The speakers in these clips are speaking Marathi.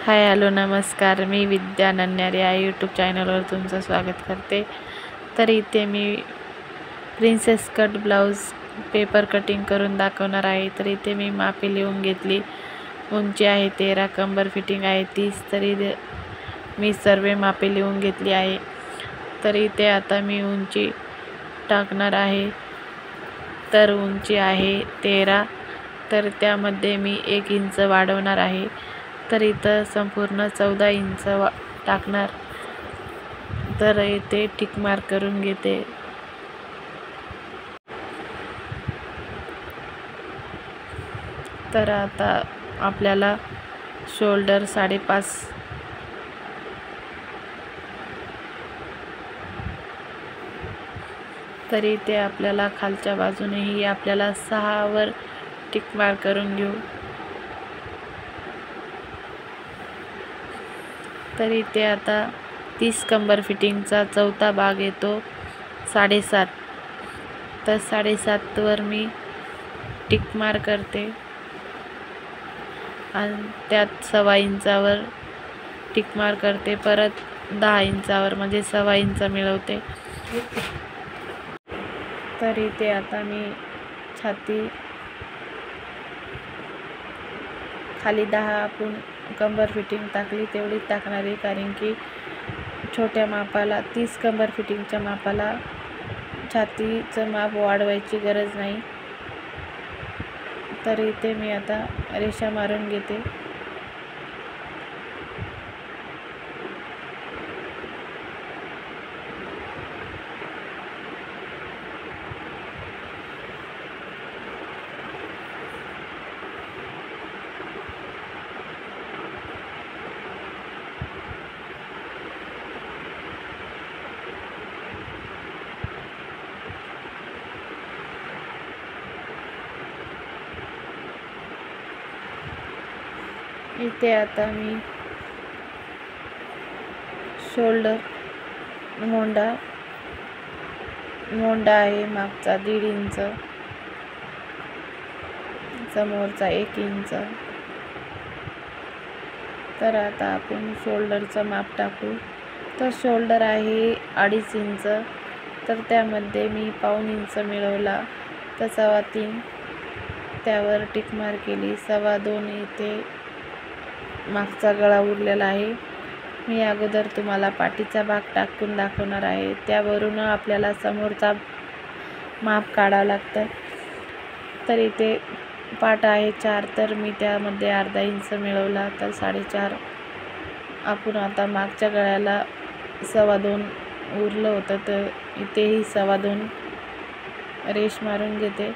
हाय हॅलो नमस्कार, मी विद्या नन्यारे या यूट्यूब चॅनलवर तुमचं स्वागत करते। तर इथे मी princess cut blouse paper cutting करून दाखवणार आहे। तर इथे मी मापे लिहून घेतली। उंची आहे 13, कंबर फिटिंग आहे 30। तरी मी सर्व मापे लिहून घेतली आहे। तर इथे आता मी उंची टाकणार आहे। तर उंची आहे 13, तर त्यामध्ये मी 1 इंच वाढवणार आहे। तर इथं संपूर्ण 14 इंच टाकणार। तर इथे टिक मार्क करून घेते। तर आता आपल्याला शोल्डर 5.5 तर इथे आपल्याला खालच्या बाजूनेही आपल्याला 6 वर टिक मार्क करून घेऊ। तर इथे आता 30 कंबर फिटिंगचा चौथा भाग येतो 7.5। तर 7.5 वर मी टिक मार्क करते आणि त्यात 1.25 इंचावर टिक मार्क करते। परत 10 इंचावर म्हणजे 1.25 इंच मिळवते। तर इथे आता मी छाती खाली 10 आपण कंबर फिटिंग टाकली तेवढी टाकणार आहे, कारण की छोट्या मापाला 30 कंबर फिटिंगच्या मापाला छातीचं माप वाढवायची गरज नाही। तर इथे मी आता रेषा मारून घेते। इथे आता मी शोल्डर मोंडा आहे मागचा 1.5 इंच, समोरचा 1 इंच। तर आता आपण शोल्डरचं माप टाकू। तर शोल्डर आहे 2.5 इंच, तर त्यामध्ये मी 1.25 इंच मिळवला। तर 3.25 त्यावर टिक मार्क केली। 2.25 इथे मागचा गळा उरलेला आहे। मी अगोदर तुम्हाला पाठीचा भाग टाकून दाखवणार आहे, त्यावरून आपल्याला समोरचा माप काढावं लागतं। तर इथे पाठ आहे 4, तर मी त्यामध्ये 1/2 इंच मिळवला। तर 4.5 आपण आता मागच्या गळ्याला 2.25 उरलं होतं, तर इथेही 2.25 रेष मारून घेते।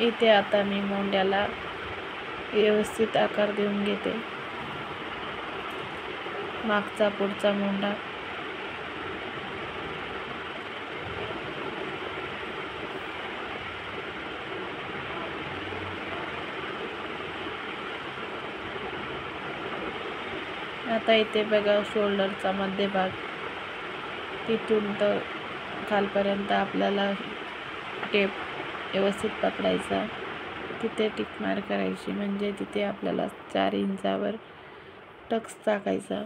इथे आता मी मोंड्याला व्यवस्थित आकार देऊन घेते। मागचा पुढचा मोंडा आता इथे बघा शोल्डरचा मध्यभाग तिथून तर खालपर्यंत आपल्याला टेप व्यवस्थित पकडायचा, तिथे टिक मार्क करायची, म्हणजे तिथे आपल्याला 4 इंचावर टक्स टाकायचा।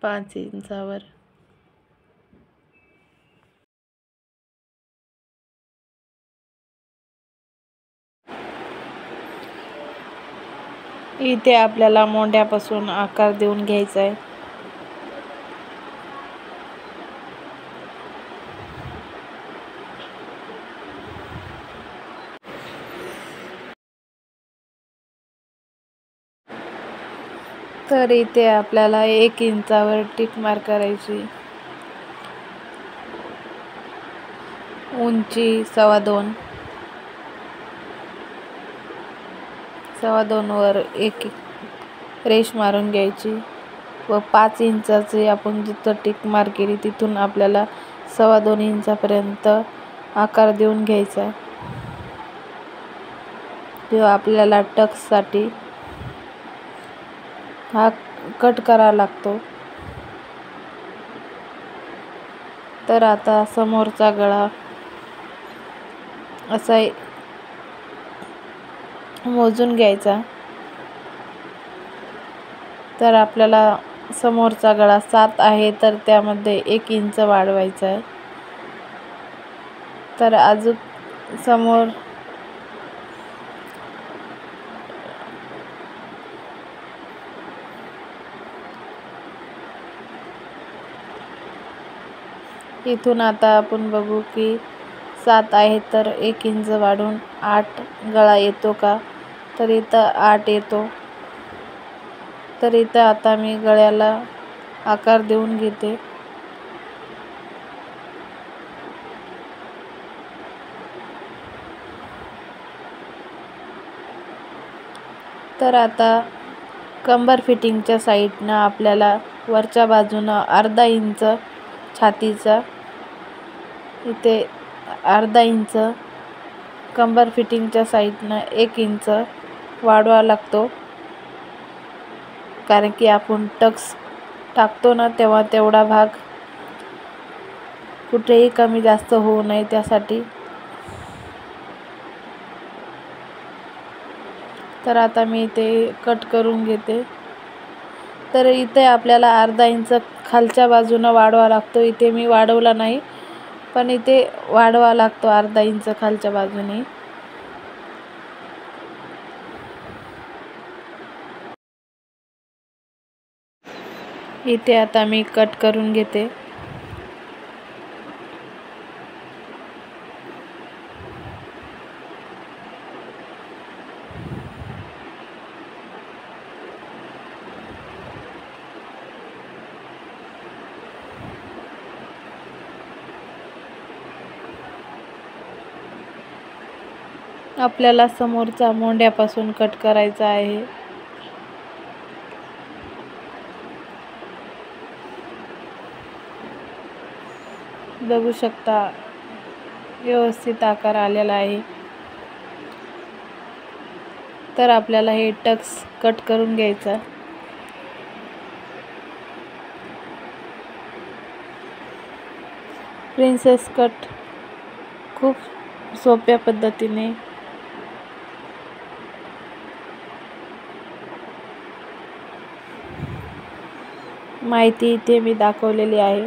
5 इंचावर इथे आपल्याला मोंड्यापासून आकार देऊन घ्यायचा आहे। तर इथे आपल्याला 1 इंचावर टिक मार्क करायची। उंची 2.25 वर 1 रेष मारून घ्यायची व 5 इंचाची आपण जिथं टिक मार्क केली तिथून आपल्याला 2.25 इंचापर्यंत आकार देऊन घ्यायचा किंवा आपल्याला टक्ससाठी हा कट करावा लागतो। तर आता समोरचा गळा असा मोजून घ्यायचा। तर आपल्याला समोरचा गळा 7 आहे तर त्यामध्ये 1 इंच वाढवायचा आहे। तर अजून समोर इथून आता आपण बघू की 7 आहे तर 1 इंच वाढून 8 गळा येतो का, तर इथं 8 येतो। तर इथं आता मी गळ्याला आकार देऊन घेते। तर आता कंबर फिटिंगच्या साईडनं आपल्याला वरच्या बाजूनं अर्धा इंच छातीचा, इथे अर्धा इंच, कंबर फिटिंगच्या साईडनं 1 इंच वाढवावा लागतो। कारण की आपण टक्स टाकतो ना तेव्हा तेवढा भाग कुठेही कमी जास्त होऊ नये त्यासाठी। तर आता मी इथे कट करून घेते। तर इथे आपल्याला अर्धा इंच खालच्या बाजूनं वाढवावा लागतो। इथे मी वाढवला नाही पण इथे वाढवावा लागतो अर्धा इंच खालच्या बाजूने। इथे आता मी कट करून घेते। आपल्याला समोरचा मोंड्यापासून कट करायचा आहे। बघू शकता व्यवस्थित आकार आलेला आहे। तर आपल्याला हे टक्स कट करून घ्यायचा। प्रिन्सेस कट खूप सोप्या पद्धतीने माहिती इथे मी दाखवलेली आहे।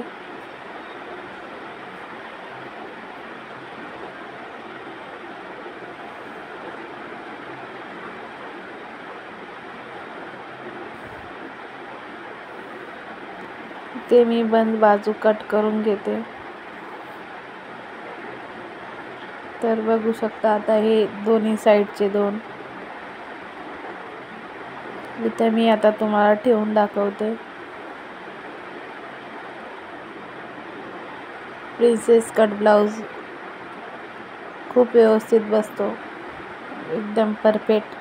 इथे मी बंद बाजू कट करून घेते। तर बघू शकता आता हे दोन्ही साईडचे 2 इथे मी आता तुम्हाला ठेवून दाखवते। प्रिन्सेस कट ब्लाउज खूप व्यवस्थित बसतो, एकदम परफेक्ट।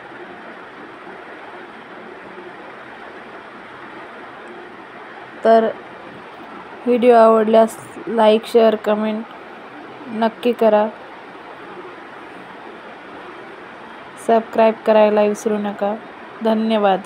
तर व्हिडिओ आवडल्यास लाईक, शेअर, कमेंट नक्की करा। सबस्क्राईब करायला विसरू नका। धन्यवाद।